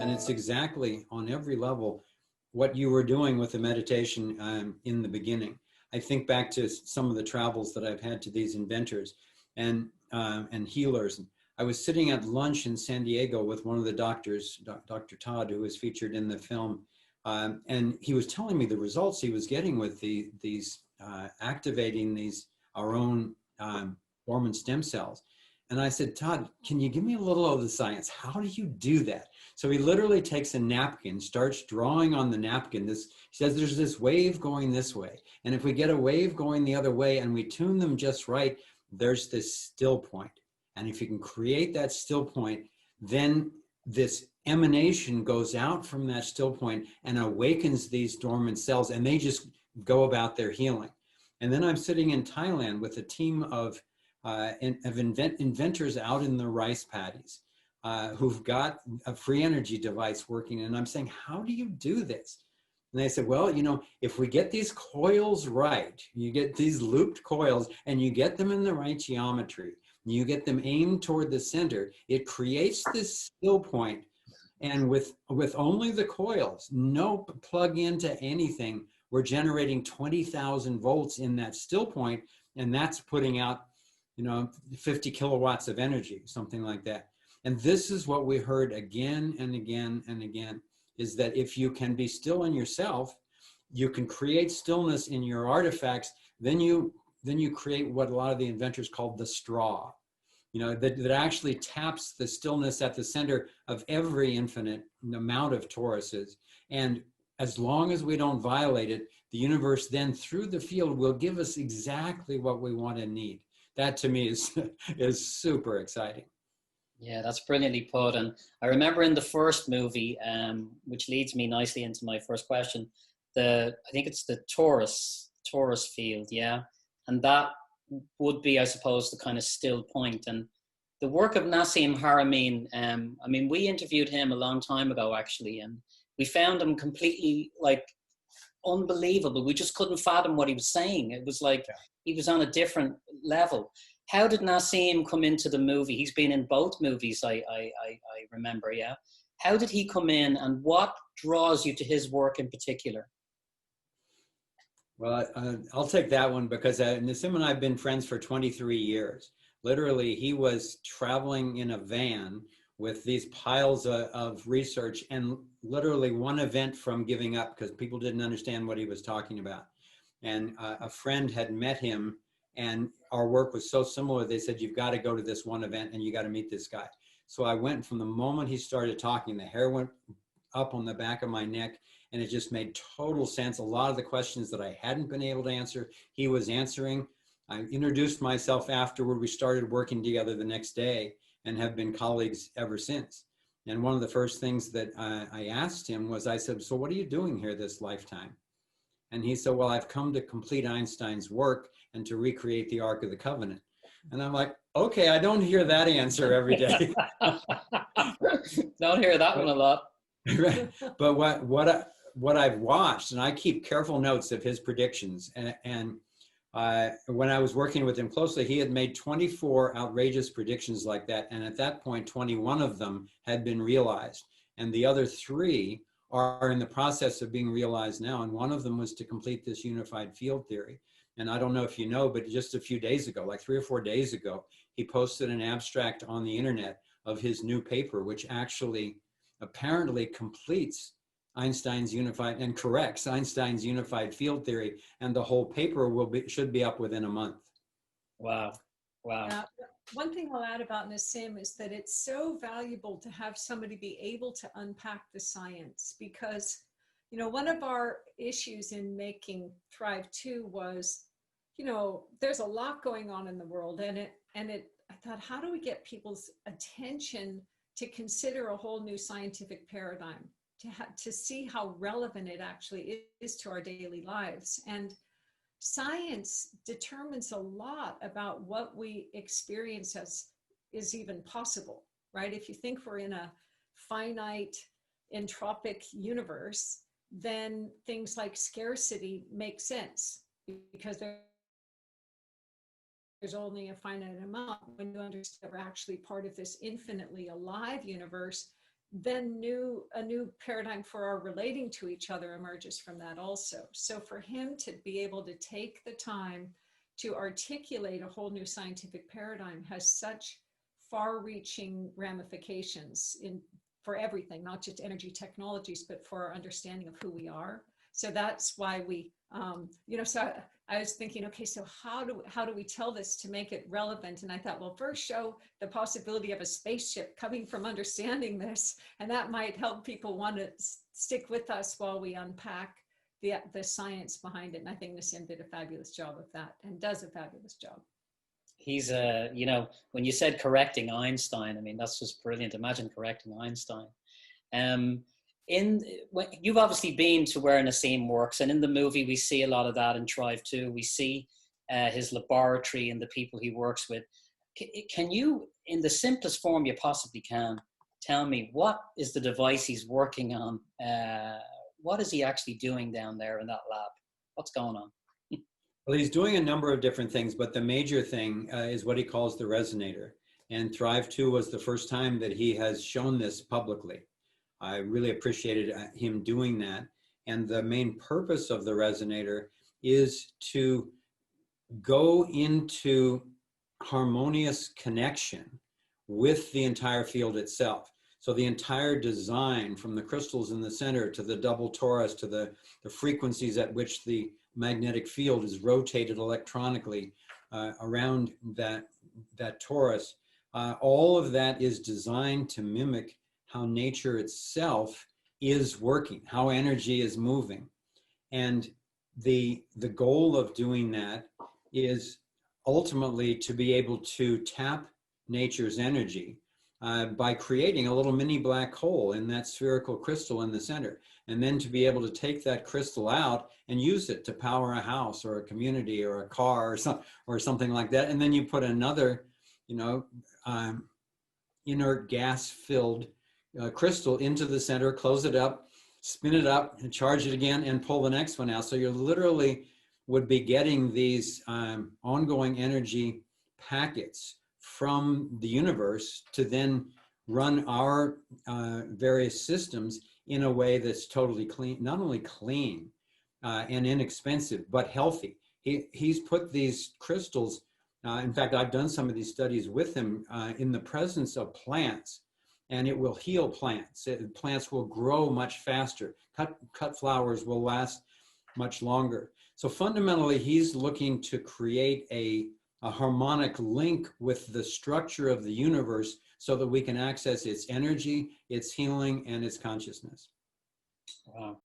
And it's exactly on every level what you were doing with the meditation in the beginning. I think back to some of the travels that I've had to these inventors and healers. I was sitting at lunch in San Diego with one of the doctors, Dr. Todd, who was featured in the film, and he was telling me the results he was getting with these activating our own dormant stem cells. And I said, Todd, can you give me a little of the science? How do you do that? So he literally takes a napkin, starts drawing on the napkin. He says there's this wave going this way. And if we get a wave going the other way and we tune them just right, there's this still point. And if you can create that still point, then this emanation goes out from that still point and awakens these dormant cells, and they just go about their healing. And then I'm sitting in Thailand with a team of inventors out in the rice paddies who've got a free energy device working. And I'm saying, how do you do this? And they said, well, if we get these coils right, you get these looped coils and you get them in the right geometry, you get them aimed toward the center, it creates this still point. And with only the coils, no plug into anything, we're generating 20,000 volts in that still point, and that's putting out 50 kilowatts of energy, something like that. And this is what we heard again and again and again, is that if you can be still in yourself, you can create stillness in your artifacts, then you create what a lot of the inventors called the straw, that actually taps the stillness at the center of every infinite amount of toruses. And as long as we don't violate it, the universe then through the field will give us exactly what we want and need. That to me is super exciting. Yeah, that's brilliantly put. And I remember in the first movie, which leads me nicely into my first question, I think it's the torus field, yeah? And that would be, I suppose, the kind of still point. And the work of Nassim Haramein, I mean, we interviewed him a long time ago, actually, and we found him completely, unbelievable. We just couldn't fathom what he was saying. It was like he was on a different level. How did Nassim come into the movie? He's been in both movies, I remember, yeah? How did he come in, and what draws you to his work in particular? Well, I'll take that one because Nassim and I have been friends for 23 years. Literally, he was traveling in a van with these piles of research and literally one event from giving up because people didn't understand what he was talking about. And a friend had met him and our work was so similar. They said, you've got to go to this one event and you got to meet this guy. So I went. From the moment he started talking, the hair went up on the back of my neck and it just made total sense. A lot of the questions that I hadn't been able to answer, he was answering. I introduced myself afterward. We started working together the next day and have been colleagues ever since. And one of the first things that I asked him was, I said, so what are you doing here this lifetime? And he said, well, I've come to complete Einstein's work and to recreate the Ark of the Covenant. And I'm like, okay, I don't hear that answer every day. Don't hear that one a lot. Right. But what I've watched, and I keep careful notes of his predictions, and when I was working with him closely, he had made 24 outrageous predictions like that. And at that point, 21 of them had been realized. And the other 3 are in the process of being realized now. And one of them was to complete this unified field theory. And I don't know if you know, but just a few days ago, like 3 or 4 days ago, he posted an abstract on the internet of his new paper, which actually apparently completes Einstein's unified and corrects Einstein's unified field theory, and the whole paper should be up within a month. Wow. One thing I'll add about Nassim is that it's so valuable to have somebody be able to unpack the science, because one of our issues in making Thrive 2 was, there's a lot going on in the world, and I thought, how do we get people's attention to consider a whole new scientific paradigm, to see how relevant it actually is to our daily lives. And science determines a lot about what we experience as is even possible, right? If you think we're in a finite entropic universe, then things like scarcity make sense because there's only a finite amount. When you understand we're actually part of this infinitely alive universe, then a new paradigm for our relating to each other emerges from that also. So for him to be able to take the time to articulate a whole new scientific paradigm has such far-reaching ramifications for everything, not just energy technologies, but for our understanding of who we are. So that's why we, so I was thinking, okay, so how do we tell this to make it relevant? And I thought, well, first show the possibility of a spaceship coming from understanding this, and that might help people want to stick with us while we unpack the science behind it. And I think Nassim did a fabulous job of that, and does a fabulous job. He's when you said correcting Einstein, I mean, that's just brilliant. Imagine correcting Einstein. You've obviously been to where Nassim works, and in the movie we see a lot of that in Thrive too. We see his laboratory and the people he works with. Can you, in the simplest form you possibly can, tell me what is the device he's working on? What is he actually doing down there in that lab? What's going on? Well, he's doing a number of different things, but the major thing is what he calls the resonator. And Thrive 2 was the first time that he has shown this publicly. I really appreciated him doing that. And the main purpose of the resonator is to go into harmonious connection with the entire field itself. So the entire design, from the crystals in the center to the double torus to the frequencies at which the magnetic field is rotated electronically around that torus, all of that is designed to mimic how nature itself is working, how energy is moving. And the goal of doing that is ultimately to be able to tap nature's energy by creating a little mini black hole in that spherical crystal in the center, and then to be able to take that crystal out and use it to power a house or a community or a car or something like that. And then you put another, inert gas-filled crystal into the center, close it up, spin it up, and charge it again, and pull the next one out. So you literally would be getting these ongoing energy packets from the universe to then run our various systems in a way that's totally clean, not only clean and inexpensive, but healthy. He's put these crystals, in fact, I've done some of these studies with him in the presence of plants, and it will heal plants. Plants will grow much faster. Cut flowers will last much longer. So fundamentally, he's looking to create a harmonic link with the structure of the universe so that we can access its energy, its healing, and its consciousness. Wow.